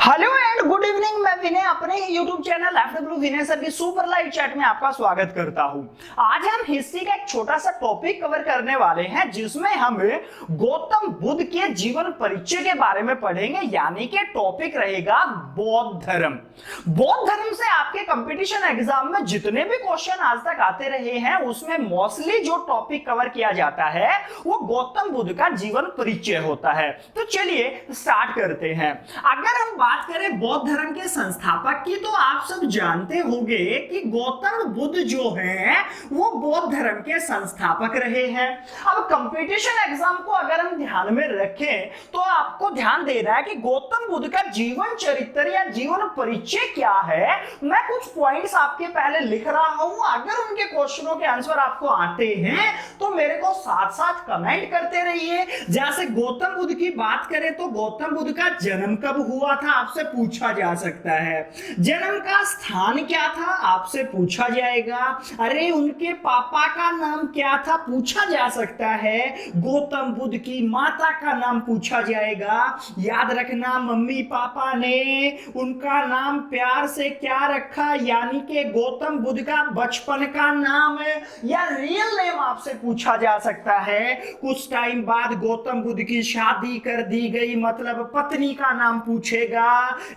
Hello and good evening. मैं विनय अपने ही YouTube channel FW विनय sir की सुपर लाइव चैट में आपका स्वागत करता हूं। आज हम हिस्ट्री का एक छोटा सा टॉपिक कवर करने वाले हैं जिसमें हम गौतम बुद्ध के जीवन परिचय के बारे में पढ़ेंगे, यानी कि टॉपिक रहेगा बौद्ध धर्म। बौद्ध धर्म से आपके कंपटीशन एग्जाम में जितने भी क्वेश्चन आज तक आते रहे हैं उसमें मोस्टली जो टॉपिक कवर किया जाता है वो गौतम बुद्ध का जीवन परिचय होता है। तो चलिए स्टार्ट करते हैं। अगर हम बात करें बौद्ध धर्म के संस्थापक की तो आप सब जानते होंगे कि गौतम बुद्ध जो है वो बौद्ध धर्म के संस्थापक रहे हैं। अब कंपटीशन एग्जाम को अगर हम ध्यान में रखें तो आपको ध्यान देना है कि गौतम बुद्ध का जीवन चरित्र या जीवन परिचय क्या है। मैं कुछ पॉइंट्स आपके पहले लिख रहा हूं, अगर उनके क्वेश्चनों के आंसर आपको आते हैं तो मेरे को साथ साथ कमेंट करते रहिए। जैसे गौतम बुद्ध की बात करें तो गौतम बुद्ध का जन्म कब हुआ था आपसे पूछा जा सकता है। जन्म का स्थान क्या था आपसे पूछा जाएगा। अरे उनके पापा का नाम क्या था पूछा जा सकता है। गौतम बुद्ध की माता का नाम पूछा जाएगा। याद रखना मम्मी पापा ने उनका नाम प्यार से क्या रखा, यानी कि गौतम बुद्ध का बचपन का नाम या रियल नेम आपसे पूछा जा सकता है। कुछ टाइम बाद गौतम बुद्ध की शादी कर दी गई, मतलब पत्नी का नाम पूछेगा।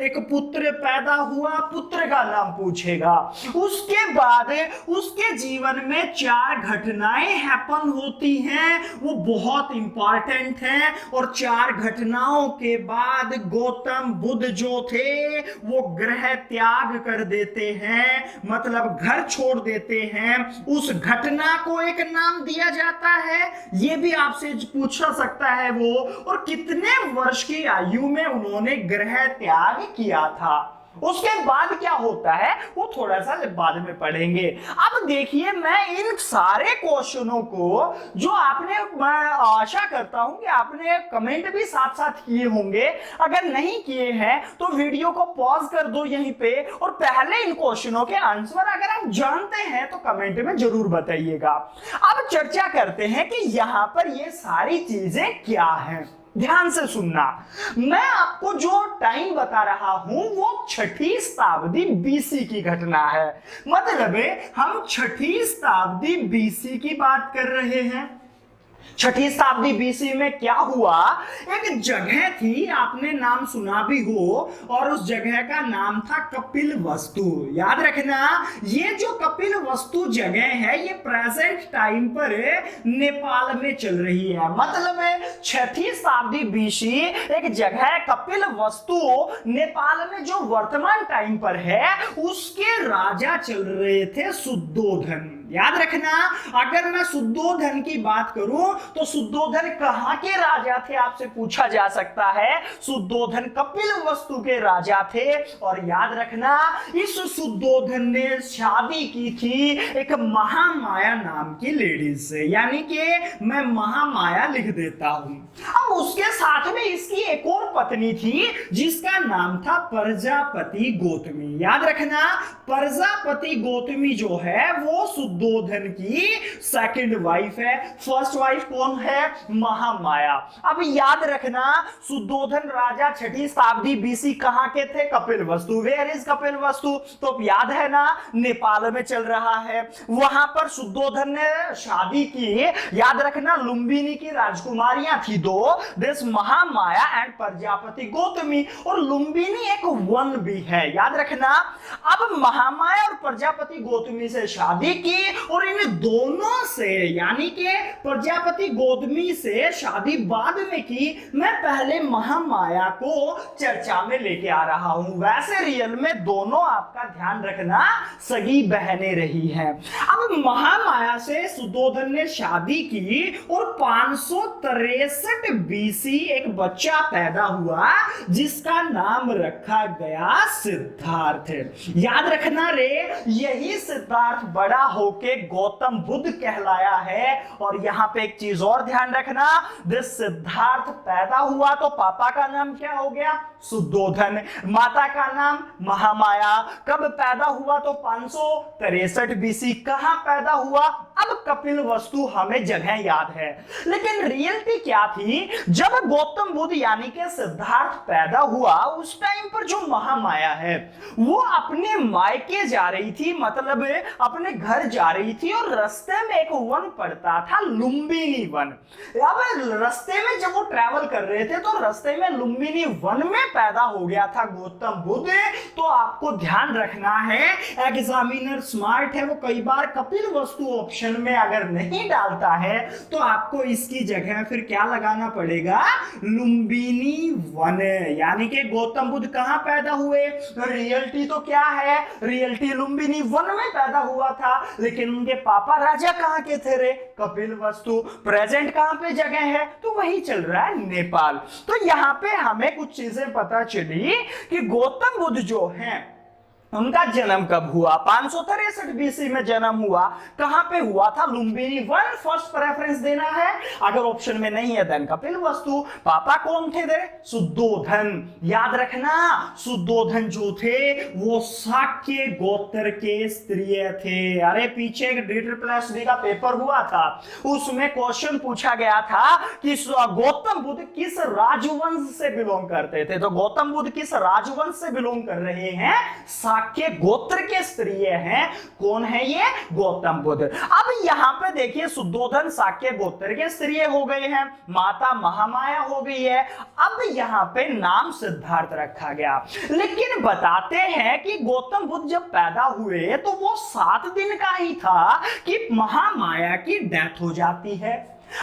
एक पुत्र पैदा हुआ, पुत्र का नाम पूछेगा। उसके बाद उसके जीवन में 4 घटनाएं हैपन होती हैं, वो बहुत इंपॉर्टेंट हैं। और 4 घटनाओं के बाद गौतम बुद्ध जो थे वो गृह त्याग कर देते हैं, मतलब घर छोड़ देते हैं। उस घटना को एक नाम दिया जाता है, ये भी आपसे पूछा सकता है वो, और कितने वर्ष की आयु में उन्होंने गृह त्याग किया था। उसके बाद क्या होता है वो थोड़ा सा बाद में पढ़ेंगे। अब देखिए, मैं इन सारे क्वेश्चनों को जो आपने, मैं आशा करता हूं कि आपने कमेंट भी साथ साथ किए होंगे। अगर नहीं किए हैं तो वीडियो को पॉज कर दो यहीं पे, और पहले इन क्वेश्चनों के आंसर अगर आप जानते हैं तो कमेंट में जरूर बताइएगा। अब चर्चा करते हैं कि यहां पर ये सारी चीजें क्या हैं। ध्यान से सुनना, मैं आपको जो टाइम बता रहा हूं वो 6ठी शताब्दी बीसी की घटना है। मतलब हम 6ठी शताब्दी बीसी की बात कर रहे हैं। 6ठी शताब्दी बीसी में क्या हुआ, एक जगह थी, आपने नाम सुना भी हो, और उस जगह का नाम था कपिल वस्तु। याद रखना, ये जो कपिल वस्तु जगह है ये प्रेजेंट टाइम पर नेपाल में चल रही है। मतलब 6ठी शताब्दी बीसी एक जगह कपिल वस्तु नेपाल में जो वर्तमान टाइम पर है उसके राजा चल रहे थे शुद्धोधन। याद रखना, अगर मैं शुद्धोधन की बात करूं तो शुद्धोधन कहां के राजा थे आपसे पूछा जा सकता है। शुद्धोधन कपिल वस्तु के राजा थे। और याद रखना, इस शुद्धोधन ने शादी की थी एक महामाया नाम की लेडीज से, यानी कि मैं महामाया लिख देता हूं। अब उसके साथ में इसकी एक और पत्नी थी जिसका नाम था प्रजापति गौतमी। याद रखना, प्रजापति गौतमी जो है वो शुद्धोधन की सेकंड वाइफ है। फर्स्ट वाइफ कौन है? महामाया। अब याद रखना, शुद्धोधन राजा 6ठी शताब्दी बीसी कहां के थे? कपिल वस्तु। वेयर इज कपिल वस्तु? तो याद है ना, नेपाल में चल रहा है। वहां पर शुद्धोधन ने शादी की। याद रखना, लुम्बिनी की राजकुमारियां थी 2, दिस महामाया एंड प्रजापति गौतमी। और लुम्बिनी एक वन भी है, याद रखना। अब महामाया और प्रजापति गौतमी से शादी की, और इन दोनों से, यानी कि प्रजापति गौतमी से शादी बाद में की। मैं पहले महामाया को चर्चा में लेके आ रहा हूं। वैसे रियल में दोनों, आपका ध्यान रखना, सगी बहनें रही हैं। अब महामाया से शुद्धोधन ने शादी की और 563 बीसी एक बच्चा पैदा हुआ जिसका नाम रखा गया सिद्धार्थ। याद रखना रे, यही सिद्धार्थ बड़ा होके गौतम बुद्ध कहलाया है। और यहां पे एक चीज और ध्यान रखना, दिस सिद्धार्थ पैदा हुआ तो पापा का नाम क्या हो गया? शुद्धोधन। माता का नाम महामाया। कब पैदा हुआ? तो 563 बीसी। कहां पैदा हुआ? अब कपिल वस्तु हमें जगह याद है, लेकिन रियलिटी क्या थी? जब गौतम बुद्ध यानी कि सिद्धार्थ पैदा हुआ, उस टाइम पर जो महामाया है वो अपने मायके जा रही थी, मतलब अपने घर जा रही थी, और रास्ते में एक वन पड़ता था, लुम्बिनी वन। अब रास्ते में जब वो ट्रैवल कर रहे थे तो रास्ते में लुम्बिनी वन में पैदा हो गया था गौतम बुद्ध। तो आपको ध्यान रखना है, एग्जामिनर स्मार्ट है, वो कई बार कपिल वस्तु ऑप्शन में अगर नहीं डालता है तो आपको इसकी जगह फिर क्या लगाना पड़ेगा? लुम्बिनी वन। यानी कि गौतम बुद्ध कहां पैदा हुए? रियलिटी तो क्या है? रियलिटी लुम्बिनी वन में पैदा हुआ था, लेकिन उनके पापा राजा कहां के थे रे? कपिल वस्तु। प्रेजेंट कहां पे जगह है? तो वही चल रहा है, नेपाल। तो यहां पे हमें कुछ चीजें पता चली कि गौतम बुद्ध जो हैं उनका जन्म कब हुआ? 563 बीसी में जन्म हुआ। कहां पे हुआ था? लुम्बिनी वन। फर्स्ट प्रेफरेंस देना है। अगर ऑप्शन में नहीं है देन कपिल वस्तु। पापा कौन थे? दे सुद्धोधन। याद रखना, सुद्धोधन जो थे वो शाक्य गोत्र के स्त्रीय थे। अरे पीछे एक DSSB का पेपर हुआ था, उसमें क्वेश्चन पूछा गया था कि गौतम बुद्ध किस राजवंश से बिलोंग करते थे। तो गौतम बुद्ध किस राजवंश से बिलोंग कर रहे हैं? शाक्य गोत्र के स्त्रीय हैं। कौन है ये? गौतम बुद्ध। अब यहां पे देखिए, सुद्धोधन शाक्य गोत्र के स्त्रीय हो गए हैं, माता महामाया हो गई है। अब यहां पे नाम सिद्धार्थ रखा गया, लेकिन बताते हैं कि गौतम बुद्ध जब पैदा हुए तो वो 7 दिन का ही था कि महामाया की डेथ हो जाती है।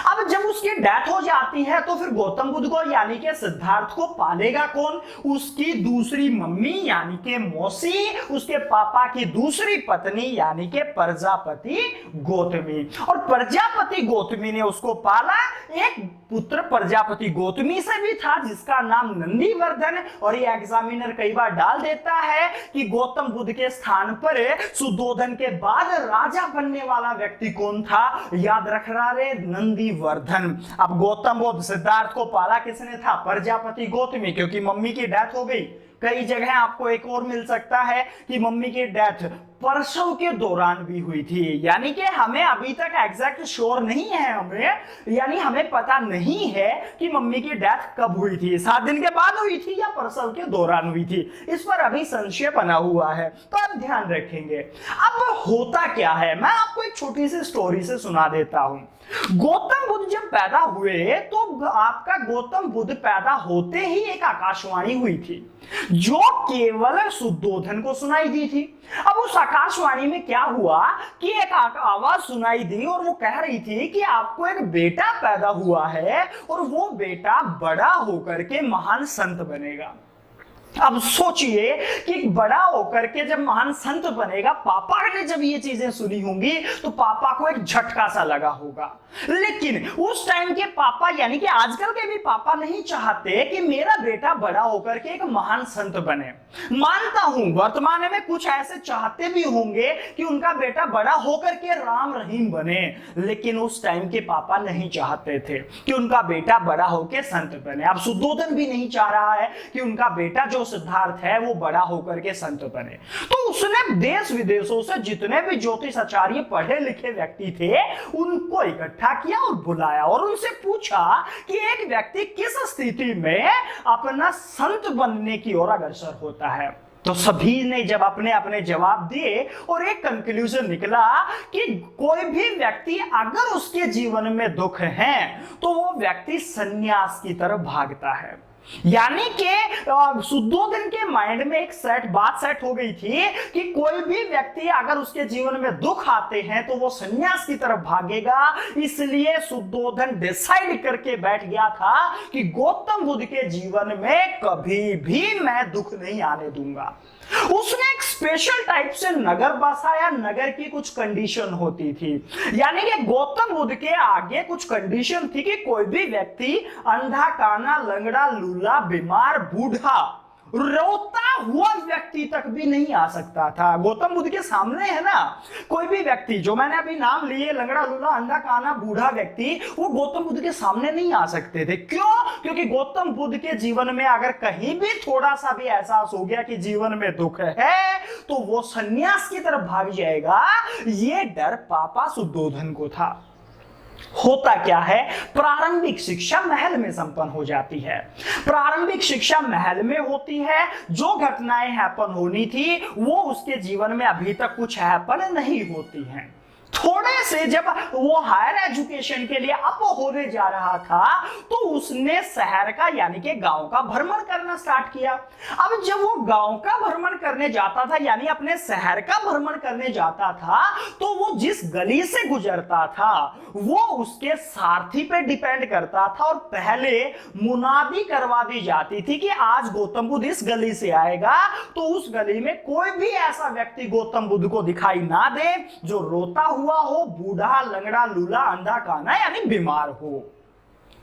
अब जब उसकी डेथ हो जाती है तो फिर गौतम बुद्ध को यानी कि सिद्धार्थ को पालेगा कौन? उसकी दूसरी मम्मी यानी कि मौसी, उसके पापा की दूसरी पत्नी यानी कि प्रजापति गौतमी। और प्रजापति गौतमी ने उसको पाला। एक पुत्र प्रजापति गौतमी से भी था जिसका नाम नंदीवर्धन। और ये एग्जामिनर कई बार डाल देता है कि गौतम बुद्ध के स्थान पर सुद्धोधन के बाद राजा बनने वाला व्यक्ति कौन था? याद रख रहा रे, नंदीवर्धन। अब गौतम बुद्ध सिद्धार्थ को पाला किसने था? प्रजापति गौतमी, क्योंकि मम्मी की डेथ हो गई। कई जगह आपको एक और मिल सकता है कि मम्मी की डेथ प्रसव के दौरान भी हुई थी। यानी कि हमें अभी तक एग्जैक्ट श्योर नहीं है, यानी हमें पता नहीं है कि मम्मी की डेथ कब हुई थी, 7 दिन के बाद हुई थी या प्रसव के दौरान हुई थी। इस पर अभी संशय बना हुआ है, तो आप ध्यान रखेंगे। अब होता क्या है, मैं आपको एक छोटी सी स्टोरी से सुना देता हूं। गौतम बुद्ध जब पैदा हुए तो आपका गौतम बुद्ध पैदा होते ही एक आकाशवाणी हुई थी जो केवल सुद्धोधन को सुनाई दी थी। अब उस आकाशवाणी में क्या हुआ कि एक आवाज सुनाई दी और वो कह रही थी कि आपको एक बेटा पैदा हुआ है और वो बेटा बड़ा होकर के महान संत बनेगा। अब सोचिए कि बड़ा होकर के जब महान संत बनेगा, पापा ने जब ये चीजें सुनी होंगी तो पापा को एक झटका सा लगा होगा। लेकिन उस टाइम के पापा यानी कि आजकल के भी पापा नहीं चाहते कि मेरा बेटा बड़ा होकर के एक महान संत बने। मानता हूं वर्तमान में कुछ ऐसे चाहते भी होंगे कि उनका बेटा बड़ा होकर के राम रहीम बने, लेकिन उस टाइम के पापा नहीं चाहते थे कि उनका बेटा बड़ा होकर संत बने। अब सुद्धोधन भी नहीं चाह रहा है कि उनका बेटा जो सिद्धार्थ है वो बड़ा होकर के संत बने। तो उसने देश विदेशों से जितने भी ज्योतिष आचार्य पढ़े लिखे व्यक्ति थे उनको इकट्ठा किया और बुलाया और उनसे पूछा कि एक व्यक्ति किस स्थिति में अपना संत बनने की ओर अग्रसर होता है। तो सभी ने जब अपने अपने जवाब दिए और एक कंक्लूजन निकला कि कोई भी व्यक्ति अगर उसके जीवन में दुख है तो वो व्यक्ति सन्यास की तरफ भागता है। यानी कि सुद्धोधन के माइंड में एक बात सेट हो गई थी कि कोई भी व्यक्ति अगर उसके जीवन में दुख आते हैं तो वो सन्यास की तरफ भागेगा। इसलिए सुद्धोधन डिसाइड करके बैठ गया था कि गौतम बुद्ध के जीवन में कभी भी मैं दुख नहीं आने दूंगा। उसने एक स्पेशल टाइप से नगर बसाया। नगर की कुछ कंडीशन होती थी, यानी कि गौतम बुद्ध के आगे कुछ कंडीशन थी कि कोई भी व्यक्ति अंधा, काना, लंगड़ा, लूला, बीमार, बूढ़ा, रोता हुआ व्यक्ति तक भी नहीं आ सकता था। गौतम बुद्ध के सामने है ना, कोई भी व्यक्ति, जो मैंने अभी नाम लिए, लंगड़ा लूला अंधा काना बूढ़ा व्यक्ति, वो गौतम बुद्ध के सामने नहीं आ सकते थे। क्यों? क्योंकि गौतम बुद्ध के जीवन में अगर कहीं भी थोड़ा सा भी एहसास हो गया कि जीवन में दुख है, तो वो सन्यास की तरफ भाग जाएगा। ये डर पापा शुद्धोधन को था। होता क्या है, प्रारंभिक शिक्षा महल में संपन्न हो जाती है। प्रारंभिक शिक्षा महल में होती है। जो घटनाएं हैपन होनी थी वो उसके जीवन में अभी तक कुछ हैपन नहीं होती हैं। थोड़े से जब वो हायर एजुकेशन के लिए अप होने जा रहा था तो उसने शहर का यानी कि गांव का भ्रमण करना स्टार्ट किया। अब जब वो गांव का भ्रमण करने जाता था यानी अपने शहर का भ्रमण करने जाता था, तो वो जिस गली से गुजरता था वो उसके सारथी पे डिपेंड करता था, और पहले मुनादी करवा दी जाती थी कि आज गौतम बुद्ध इस गली से आएगा, तो उस गली में कोई भी ऐसा व्यक्ति गौतम बुद्ध को दिखाई ना दे जो रोता हुआ हो, बूढ़ा, लंगड़ा, लूला, अंधा काना यानी बीमार हो।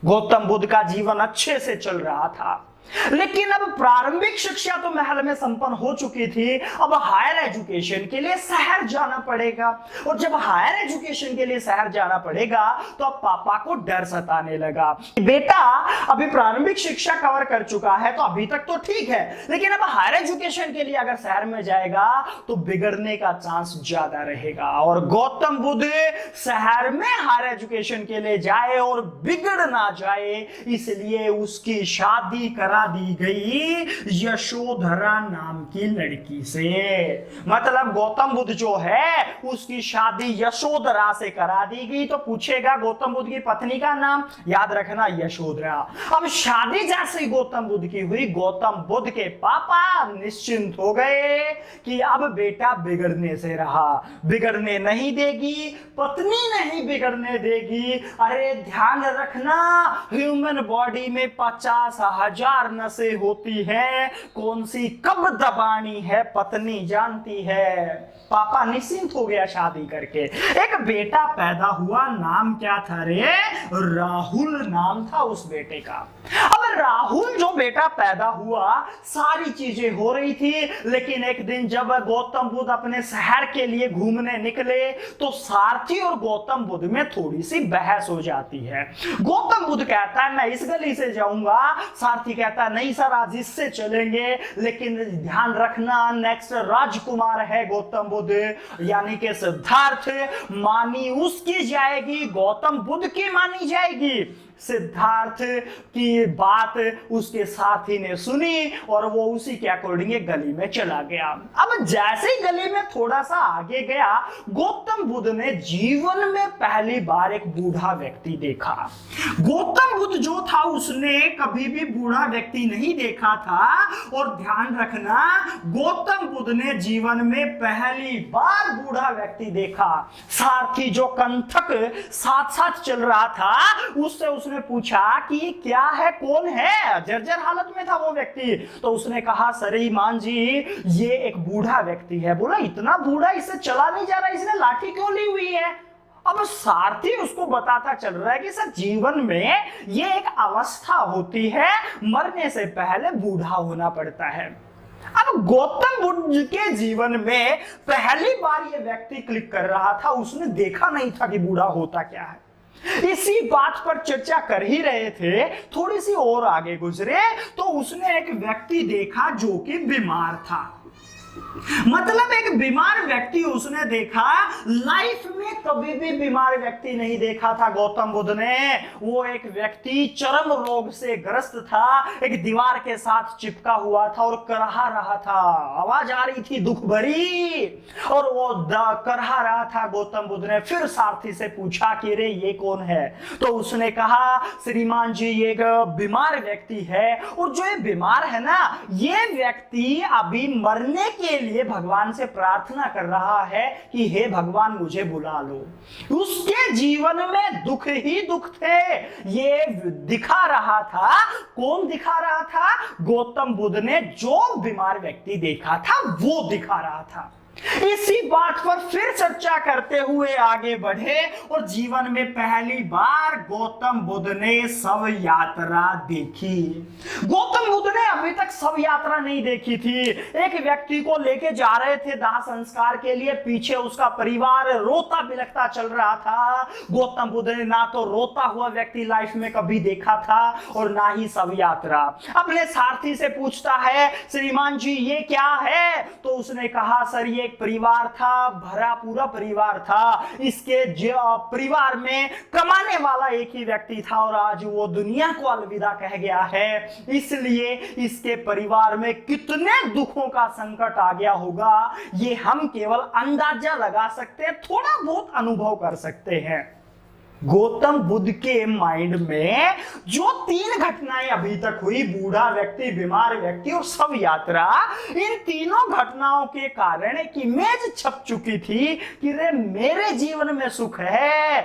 गौतम बुद्ध का जीवन अच्छे से चल रहा था। लेकिन अब प्रारंभिक शिक्षा तो महल में संपन्न हो चुकी थी। अब हायर एजुकेशन के लिए शहर जाना पड़ेगा, और जब हायर एजुकेशन के लिए शहर जाना पड़ेगा तो अब पापा को डर सताने लगा। बेटा अभी प्रारंभिक शिक्षा कवर कर चुका है तो अभी तक तो ठीक है, लेकिन अब हायर एजुकेशन के लिए अगर शहर में जाएगा तो बिगड़ने का चांस ज्यादा रहेगा। और गौतम बुद्ध शहर में हायर एजुकेशन के लिए जाए और बिगड़ ना जाए, इसलिए उसकी शादी करा दी गई यशोधरा नाम की लड़की से। मतलब गौतम बुद्ध जो है उसकी शादी यशोधरा से करा दी गई। तो पूछेगा गौतम बुद्ध की पत्नी का नाम, याद रखना यशोधरा। अब शादी जैसे गौतम बुद्ध की हुई, गौतम बुद्ध के पापा निश्चिंत हो गए कि अब बेटा बिगड़ने से रहा, बिगड़ने नहीं देगी, पत्नी नहीं बिगड़ने देगी। अरे ध्यान रखना, ह्यूमन बॉडी में 50,000 नसें होती हैं, कौन सी कब दबानी है पत्नी जानती है। पापा निश्चिंत हो गया शादी करके। एक बेटा पैदा हुआ, नाम क्या था रे? राहुल नाम था उस बेटे का। अब राहुल जो बेटा पैदा हुआ, सारी चीजें हो रही थी, लेकिन एक दिन जब गौतम बुद्ध अपने शहर के लिए घूमने निकले तो सारथी और गौतम बुद्ध में थोड़ी सी बहस हो जाती है। गौतम बुद्ध कहता है मैं इस गली से जाऊंगा, सारथी कहता है नहीं सर आज इससे चलेंगे, लेकिन ध्यान रखना नेक्स्ट राजकुमार है गौतम बुद्ध यानी कि सिद्धार्थ, मानी उसकी जाएगी, गौतम बुद्ध की मानी जाएगी। सिद्धार्थ की बात उसके साथी ने सुनी और वो उसी के अकॉर्डिंग गली में चला गया। अब जैसे ही गली में थोड़ा सा आगे गया, गौतम बुद्ध ने जीवन में पहली बार एक बूढ़ा व्यक्ति देखा। गौतम बुद्ध जो था उसने कभी भी बूढ़ा व्यक्ति नहीं देखा था। और ध्यान रखना, गौतम बुद्ध ने जीवन में पहली बार बूढ़ा व्यक्ति देखा। सारथी जो कंठक साथ साथ चल रहा था उससे उसने पूछा कि ये क्या है, कौन है? जर्जर हालत में था वो व्यक्ति। तो उसने कहा श्रीमान जी ये एक बूढ़ा व्यक्ति है। बोला इतना बूढ़ा, इससे चला नहीं जा रहा, इसने लाठी क्यों ली हुई है? अब सारथी उसको बताता चल रहा है कि सर जीवन में ये एक अवस्था होती है, मरने से पहले बूढ़ा होना पड़ता है। अब गौतम बुद्ध के जीवन में पहली बार ये व्यक्ति क्लिक कर रहा था, उसने देखा नहीं था कि बूढ़ा होता क्या है। इसी बात पर चर्चा कर ही रहे थे, थोड़ी सी और आगे गुजरे तो उसने एक व्यक्ति देखा जो कि बीमार था। मतलब एक बीमार व्यक्ति उसने देखा। लाइफ में कभी भी बीमार व्यक्ति नहीं देखा था गौतम बुद्ध ने। वो एक व्यक्ति चर्म रोग से ग्रस्त था, एक दीवार के साथ चिपका हुआ था और करहा रहा था, आवाज आ रही थी दुख भरी, और वो करहा रहा था। गौतम बुद्ध ने फिर सारथी से पूछा कि रे ये कौन है? तो उसने कहा श्रीमान जी ये एक बीमार व्यक्ति है, और जो ये बीमार है ना, ये व्यक्ति अभी मरने के लिए भगवान से प्रार्थना कर रहा है कि हे भगवान मुझे बुला लो। उसके जीवन में दुख ही दुख थे। ये दिखा रहा था, कौन दिखा रहा था? गौतम बुद्ध ने जो बीमार व्यक्ति देखा था वो दिखा रहा था। इसी बात पर फिर चर्चा करते हुए आगे बढ़े और जीवन में पहली बार गौतम बुद्ध ने शव यात्रा देखी। गौतम बुद्ध ने अभी तक शव यात्रा नहीं देखी थी। एक व्यक्ति को लेके जा रहे थे दाह संस्कार के लिए, पीछे उसका परिवार रोता बिलखता चल रहा था। गौतम बुद्ध ने ना तो रोता हुआ व्यक्ति लाइफ में कभी देखा था और ना ही शव यात्रा। अपने सारथी से पूछता है, श्रीमान जी ये क्या है? तो उसने कहा, सर ये एक परिवार था, भरा पूरा परिवार था। इसके परिवार में कमाने वाला एक ही व्यक्ति था और आज वो दुनिया को अलविदा कह गया है, इसलिए इसके परिवार में कितने दुखों का संकट आ गया होगा ये हम केवल अंदाजा लगा सकते हैं, थोड़ा बहुत अनुभव कर सकते हैं। गौतम बुद्ध के माइंड में जो 3 घटनाएं अभी तक हुई, बूढ़ा व्यक्ति, बीमार व्यक्ति और शव यात्रा, इन तीनों घटनाओं के कारण एक इमेज छप चुकी थी कि रे मेरे जीवन में सुख है,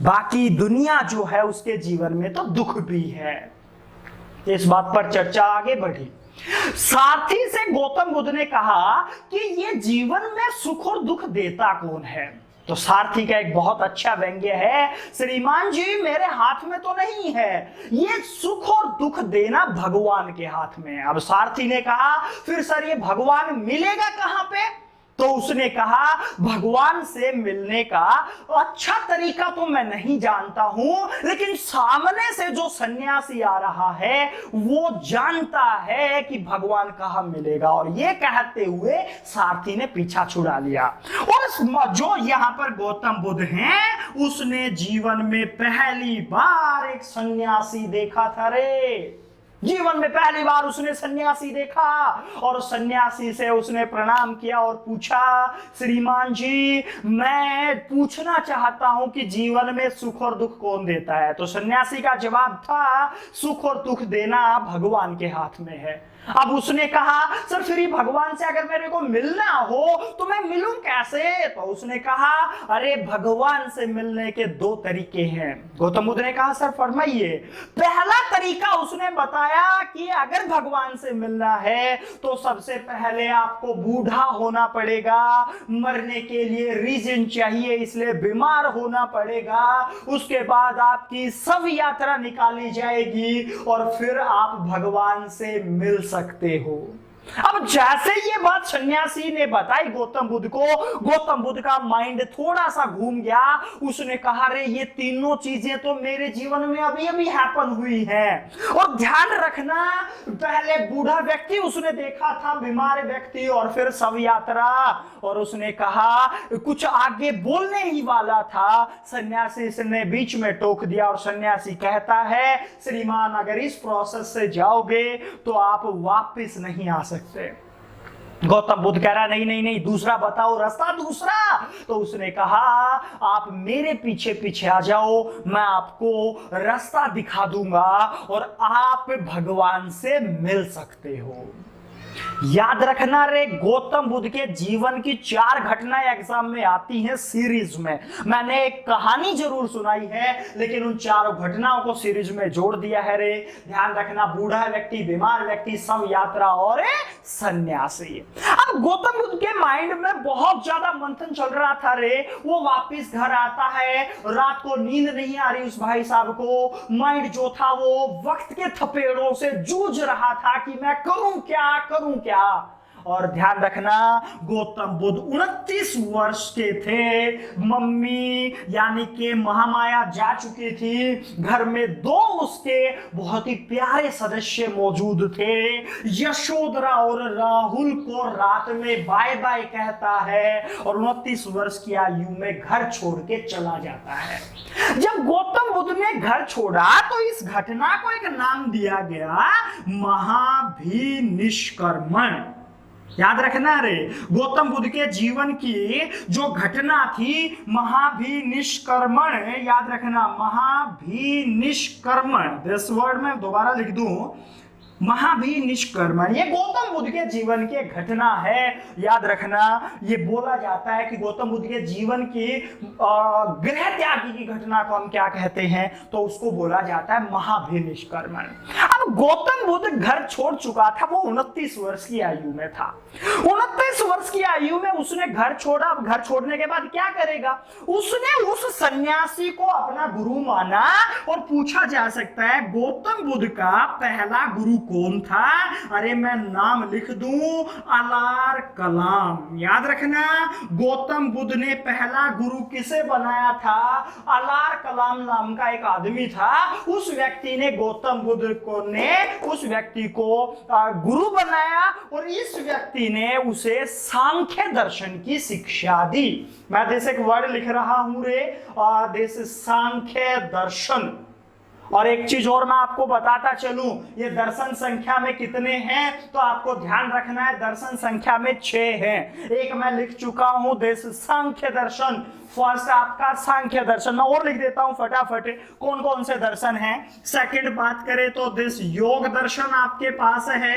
बाकी दुनिया जो है उसके जीवन में तो दुख भी है। इस बात पर चर्चा आगे बढ़ी। सारथी से गौतम बुद्ध ने कहा कि ये जीवन में सुख और दुख देता कौन है? तो सारथी का एक बहुत अच्छा व्यंग्य है, श्रीमान जी मेरे हाथ में तो नहीं है, ये सुख और दुख देना भगवान के हाथ में है। अब सारथी ने कहा, फिर सर ये भगवान मिलेगा कहां पे? तो उसने कहा, भगवान से मिलने का अच्छा तरीका तो मैं नहीं जानता हूं, लेकिन सामने से जो सन्यासी आ रहा है वो जानता है कि भगवान कहां मिलेगा। और ये कहते हुए सारथी ने पीछा छुड़ा लिया। और जो यहां पर गौतम बुद्ध हैं, उसने जीवन में पहली बार एक सन्यासी देखा था रे। जीवन में पहली बार उसने सन्यासी देखा और सन्यासी से उसने प्रणाम किया और पूछा, श्रीमान जी मैं पूछना चाहता हूं कि जीवन में सुख और दुख कौन देता है? तो सन्यासी का जवाब था, सुख और दुख देना भगवान के हाथ में है। अब उसने कहा, सर फिर भगवान से अगर मेरे को मिलना हो तो मैं मिलूं कैसे? तो उसने कहा, अरे भगवान से मिलने के 2 तरीके हैं। गौतम बुद्ध ने कहा, सर फरमाइए। पहला तरीका उसने बताया कि अगर भगवान से मिलना है तो सबसे पहले आपको बूढ़ा होना पड़ेगा, मरने के लिए रीजन चाहिए, इसलिए बीमार होना पड़ेगा। उसके बाद आपकी शव यात्रा निकाली जाएगी और फिर आप भगवान से मिल सकते हो। अब जैसे ये बात सन्यासी ने बताई गौतम बुद्ध को, गौतम बुद्ध का माइंड थोड़ा सा घूम गया। उसने कहा, रे ये तीनों चीजें तो मेरे जीवन में अभी अभी हैपन हुई हैं। और ध्यान रखना, पहले बूढ़ा व्यक्ति उसने देखा था, बीमार व्यक्ति, और फिर शव यात्रा। और उसने कहा, कुछ आगे बोलने ही वाला था, सन्यासी ने बीच में टोक दिया और सन्यासी कहता है, श्रीमान अगर इस प्रोसेस से जाओगे तो आप वापस नहीं आ सकते। गौतम बुद्ध कह रहा, नहीं नहीं नहीं, दूसरा बताओ रास्ता, दूसरा। तो उसने कहा, आप मेरे पीछे पीछे आ जाओ, मैं आपको रास्ता दिखा दूंगा और आप भगवान से मिल सकते हो। याद रखना रे, गौतम बुद्ध के जीवन की 4 घटनाएं एग्जाम में आती हैं सीरीज में। मैंने एक कहानी जरूर सुनाई है, लेकिन उन 4 घटनाओं को सीरीज में जोड़ दिया है रे। ध्यान रखना, बूढ़ा व्यक्ति, बीमार व्यक्ति, शव यात्रा और सन्यासी। अब गौतम बुद्ध के माइंड में बहुत ज्यादा मंथन चल रहा था रे। वो वापिस घर आता है, रात को नींद नहीं आ रही उस भाई साहब को। माइंड जो था वो वक्त के थपेड़ों से जूझ रहा था कि मैं करूं क्या। और ध्यान रखना, गौतम बुद्ध 29 वर्ष के थे। मम्मी यानी कि महामाया जा चुकी थी। घर में 2 उसके बहुत ही प्यारे सदस्य मौजूद थे। यशोधरा और राहुल को रात में बाय बाय कहता है और 29 वर्ष की आयु में घर छोड़ के चला जाता है। जब गौतम बुद्ध ने घर छोड़ा तो इस घटना को एक नाम दिया गया, महाभिनिष्क्रमण। याद रखना रे, गौतम बुद्ध के जीवन की जो घटना थी महाभिनिष्क्रमण, याद रखना महाभिनिष्क्रमण। दिस वर्ड में दोबारा लिख दूं, महाभिनिष्क्रमण, ये गौतम बुद्ध के जीवन की घटना है। याद रखना, ये बोला जाता है कि गौतम बुद्ध के जीवन की गृह त्यागी की घटना को हम क्या कहते हैं, तो उसको बोला जाता है महाभिनिष्क्रमण। अब गौतम बुद्ध घर छोड़ चुका था, वो 29 वर्ष की आयु में था। 29 वर्ष की आयु में उसने घर छोड़ा। अब घर छोड़ने के बाद क्या करेगा? उसने उस सन्यासी को अपना गुरु माना और पूछा जा सकता है गौतम बुद्ध का पहला गुरु कौन था? अरे मैं नाम लिख दूं, अलार कलाम। याद रखना, गौतम बुद्ध ने पहला गुरु किसे बनाया था? अलार कलाम नाम का एक आदमी था। उस व्यक्ति ने गौतम बुद्ध को उस व्यक्ति को गुरु बनाया और इस व्यक्ति ने उसे सांख्य दर्शन की शिक्षा दी। मैं जैसे एक वर्ड लिख रहा हूं रे, दिस सांख्य दर्शन। और एक चीज और मैं आपको बताता चलूं, ये दर्शन संख्या में कितने हैं तो आपको ध्यान रखना है। दर्शन संख्या में 6 हैं। एक मैं लिख चुका हूं, देश सांख्य दर्शन। फर्स्ट आपका सांख्य दर्शन, मैं और लिख देता हूं फटाफट कौन कौन से दर्शन हैं। सेकंड बात करें तो देश योग दर्शन आपके पास है।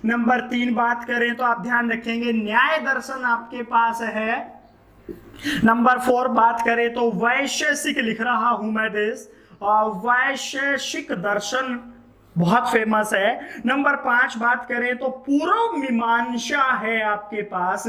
नंबर 3 बात करें तो आप ध्यान रखेंगे न्याय दर्शन आपके पास है। नंबर 4 बात करें तो वैशेषिक लिख रहा हूं मैं, देश वैशेषिक दर्शन बहुत फेमस है। नंबर 5 बात करें तो पूर्व मीमांसा है आपके पास।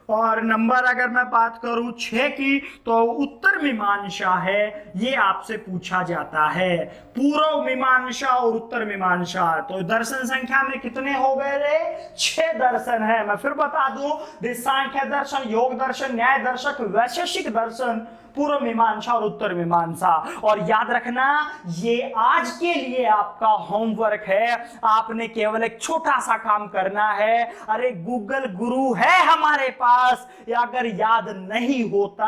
और नंबर अगर मैं बात करूं 6 की तो उत्तर मीमांसा है। ये आपसे पूछा जाता है, पूर्व मीमांसा और उत्तर मीमांसा। तो दर्शन संख्या में कितने हो गए रे? 6 दर्शन है। मैं फिर बता दूं, सांख्य दर्शन, योग दर्शन, न्याय दर्शक, वैशेषिक दर्शन, पूर्व मीमांसा और उत्तर मीमांसा। और याद रखना, ये आज के लिए आपका होमवर्क है। आपने केवल एक छोटा सा काम करना है। अरे गूगल गुरु है हमारे पास, या अगर याद नहीं होता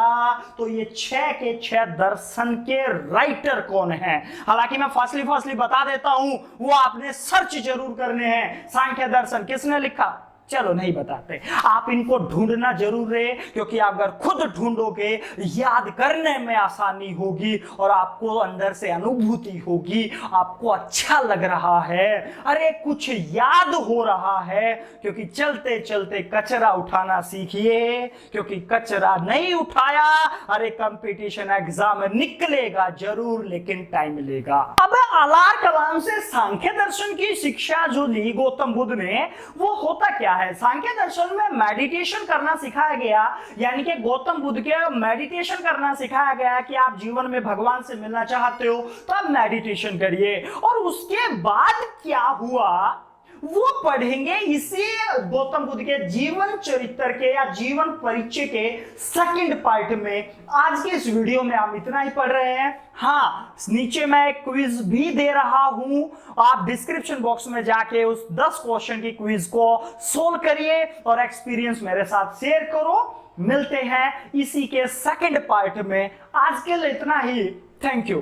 तो ये 6 के 6 दर्शन के राइटर कौन है। हालांकि मैं फासली बता देता हूं, वो आपने सर्च जरूर करने हैं। सांख्य दर्शन किसने लिखा? चलो नहीं बताते, आप इनको ढूंढना जरूर है, क्योंकि अगर खुद ढूंढोगे याद करने में आसानी होगी और आपको अंदर से अनुभूति होगी, आपको अच्छा लग रहा है, अरे कुछ याद हो रहा है। क्योंकि चलते चलते कचरा उठाना सीखिए, क्योंकि कचरा नहीं उठाया, अरे कंपटीशन एग्जाम निकलेगा जरूर, लेकिन टाइम लेगा। अब अलार कलाम से सांख्य दर्शन की शिक्षा जो ली गौतम बुद्ध ने, वो होता क्या है? सांख्य दर्शन में मेडिटेशन करना सिखाया गया। यानी कि गौतम बुद्ध के मेडिटेशन करना सिखाया गया कि आप जीवन में भगवान से मिलना चाहते हो तो आप मेडिटेशन करिए। और उसके बाद क्या हुआ वो पढ़ेंगे इसी गौतम बुद्ध के जीवन चरित्र के या जीवन परिचय के सेकंड पार्ट में। आज के इस वीडियो में हम इतना ही पढ़ रहे हैं। हाँ, नीचे मैं एक क्विज भी दे रहा हूं, आप डिस्क्रिप्शन बॉक्स में जाके उस 10 क्वेश्चन की क्विज को सोल्व करिए और एक्सपीरियंस मेरे साथ शेयर करो। मिलते हैं इसी के सेकंड पार्ट में। आज के लिए इतना ही। Thank you.